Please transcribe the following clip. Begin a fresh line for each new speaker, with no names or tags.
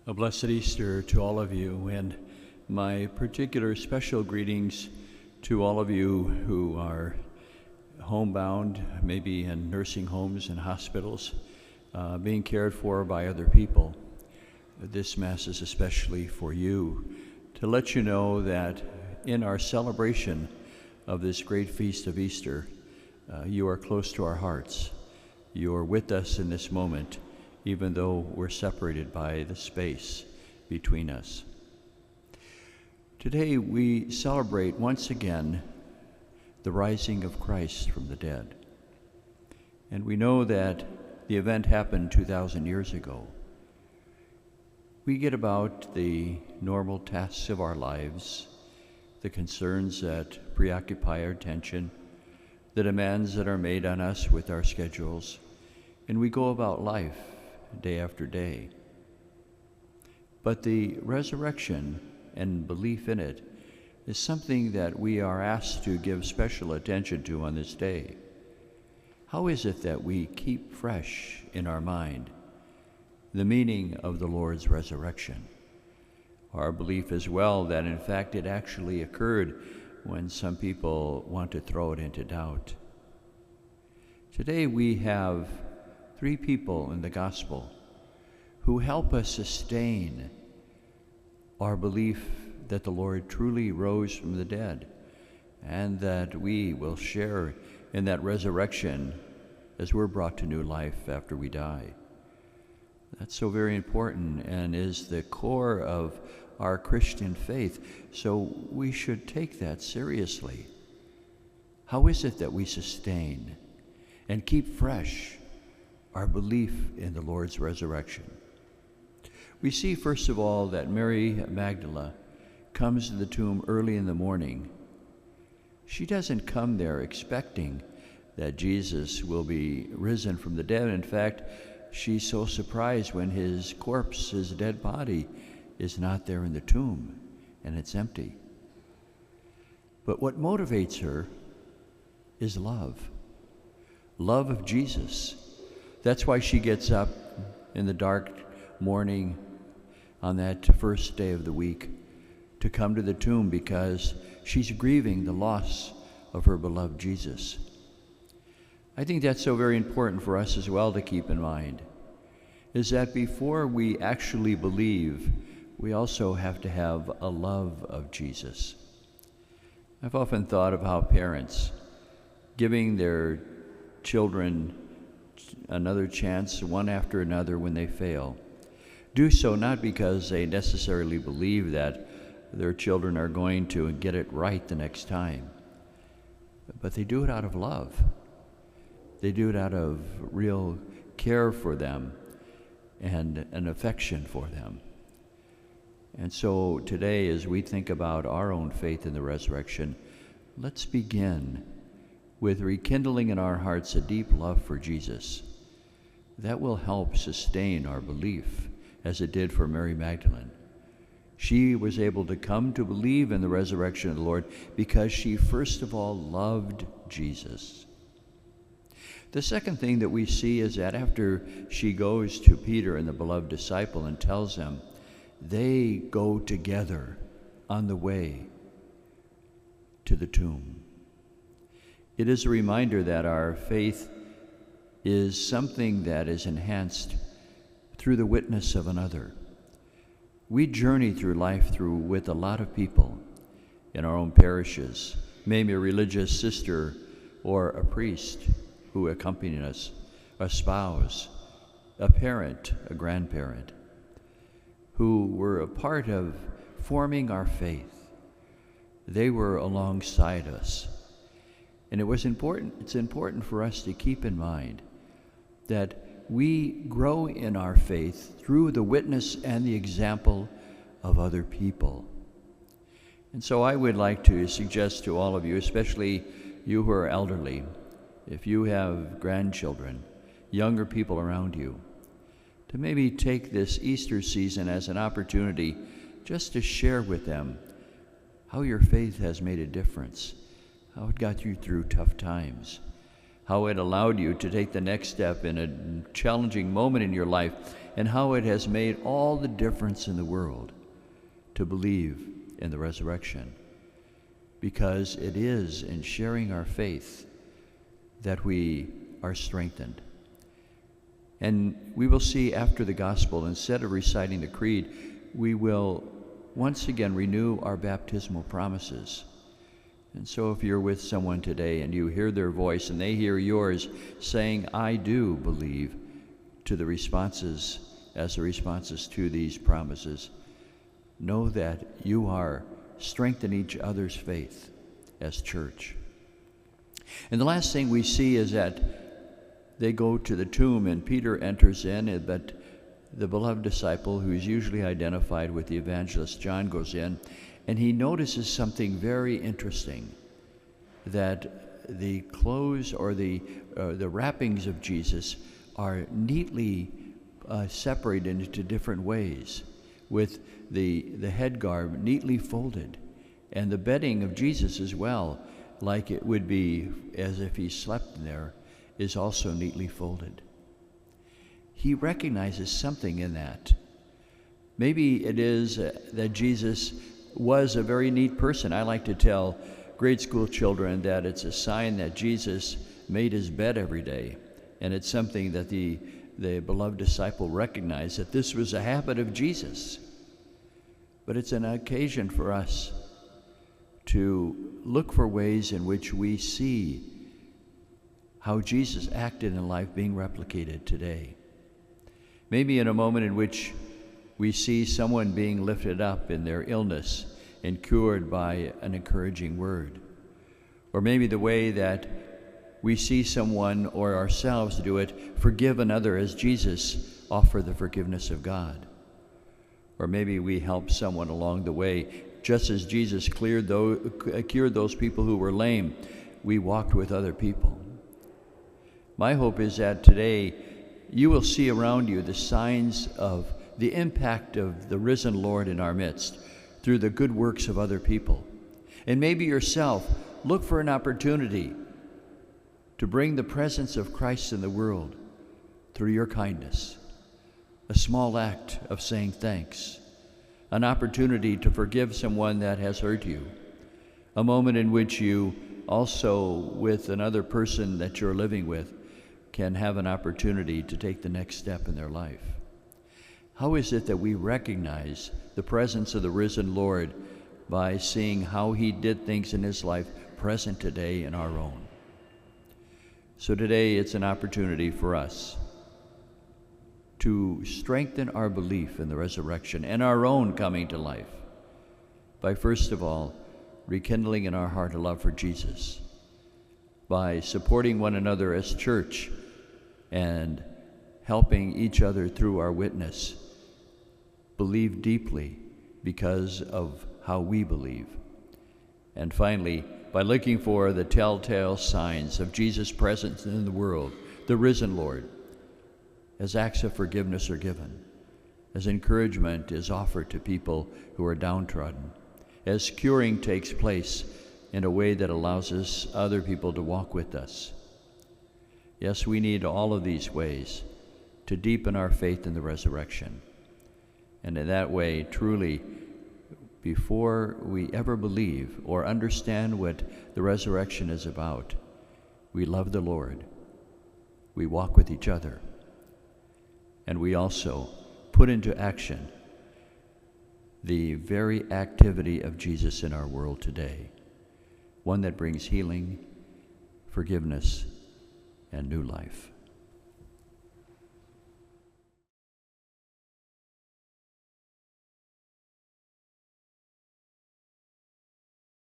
A blessed Easter to all of you, and my particular special greetings to all of you who are homebound, maybe in nursing homes and hospitals, being cared for by other people. This Mass is especially for you, to let you know that in our celebration of this great feast of Easter, you are close to our hearts. You are with us in this moment, even though we're separated by the space between us. Today we celebrate once again the rising of Christ from the dead. And we know that the event happened 2,000 years ago. We get about the normal tasks of our lives, the concerns that preoccupy our attention, the demands that are made on us with our schedules, and we go about life day after day. But the resurrection and belief in it is something that we are asked to give special attention to on this day. How is it that we keep fresh in our mind the meaning of the Lord's resurrection? Our belief as well that in fact it actually occurred when some people want to throw it into doubt. Today we have 3 people in the Gospel who help us sustain our belief that the Lord truly rose from the dead and that we will share in that resurrection as we're brought to new life after we die. That's so very important and is the core of our Christian faith, so we should take that seriously. How is it that we sustain and keep fresh our belief in the Lord's resurrection? We see, first of all, that Mary Magdalene comes to the tomb early in the morning. She doesn't come there expecting that Jesus will be risen from the dead. In fact, she's so surprised when his corpse, his dead body, is not there in the tomb and it's empty. But what motivates her is love of Jesus. That's why she gets up in the dark morning on that first day of the week to come to the tomb, because she's grieving the loss of her beloved Jesus. I think that's so very important for us as well to keep in mind, is that before we actually believe, we also have to have a love of Jesus. I've often thought of how parents, giving their children another chance, one after another, when they fail, do so not because they necessarily believe that their children are going to get it right the next time, but they do it out of love. They do it out of real care for them and an affection for them. And so today, as we think about our own faith in the resurrection, let's begin with rekindling in our hearts a deep love for Jesus. That will help sustain our belief, as it did for Mary Magdalene. She was able to come to believe in the resurrection of the Lord because she first of all loved Jesus. The second thing that we see is that after she goes to Peter and the beloved disciple and tells them, they go together on the way to the tomb. It is a reminder that our faith is something that is enhanced through the witness of another. We journey through life with a lot of people in our own parishes, maybe a religious sister or a priest who accompany us, a spouse, a parent, a grandparent, who were a part of forming our faith. They were alongside us. And it's important for us to keep in mind that we grow in our faith through the witness and the example of other people. And so I would like to suggest to all of you, especially you who are elderly, if you have grandchildren, younger people around you, to maybe take this Easter season as an opportunity just to share with them how your faith has made a difference, how it got you through tough times, how it allowed you to take the next step in a challenging moment in your life, and how it has made all the difference in the world to believe in the resurrection. Because it is in sharing our faith that we are strengthened. And we will see after the gospel, instead of reciting the creed, we will once again renew our baptismal promises. And so if you're with someone today and you hear their voice and they hear yours saying, I do believe, to the responses, as the responses to these promises, know that you are strengthening each other's faith as church. And the last thing we see is that they go to the tomb and Peter enters in, but the beloved disciple, who is usually identified with the evangelist John, goes in, and he notices something very interesting, that the clothes or the wrappings of Jesus are neatly separated into different ways, with the head garb neatly folded, and the bedding of Jesus as well, like it would be as if he slept there, is also neatly folded. He recognizes something in that. Maybe it is that Jesus was a very neat person. I like to tell grade school children that it's a sign that Jesus made his bed every day, and it's something that the beloved disciple recognized, that this was a habit of Jesus. But it's an occasion for us to look for ways in which we see how Jesus acted in life being replicated today. Maybe in a moment in which we see someone being lifted up in their illness and cured by an encouraging word. Or maybe the way that we see someone or ourselves do it, forgive another as Jesus offered the forgiveness of God. Or maybe we help someone along the way, just as Jesus cured those people who were lame, we walked with other people. My hope is that today you will see around you the signs of the impact of the risen Lord in our midst through the good works of other people. And maybe yourself, look for an opportunity to bring the presence of Christ in the world through your kindness, a small act of saying thanks, an opportunity to forgive someone that has hurt you, a moment in which you also, with another person that you're living with, can have an opportunity to take the next step in their life. How is it that we recognize the presence of the risen Lord by seeing how he did things in his life present today in our own? So today it's an opportunity for us to strengthen our belief in the resurrection and our own coming to life by, first of all, rekindling in our heart a love for Jesus, by supporting one another as church and helping each other through our witness believe deeply because of how we believe. And finally, by looking for the telltale signs of Jesus' presence in the world, the risen Lord, as acts of forgiveness are given, as encouragement is offered to people who are downtrodden, as curing takes place in a way that allows us, other people, to walk with us. Yes, we need all of these ways to deepen our faith in the resurrection. And in that way, truly, before we ever believe or understand what the resurrection is about, we love the Lord, we walk with each other, and we also put into action the very activity of Jesus in our world today, one that brings healing, forgiveness, and new life.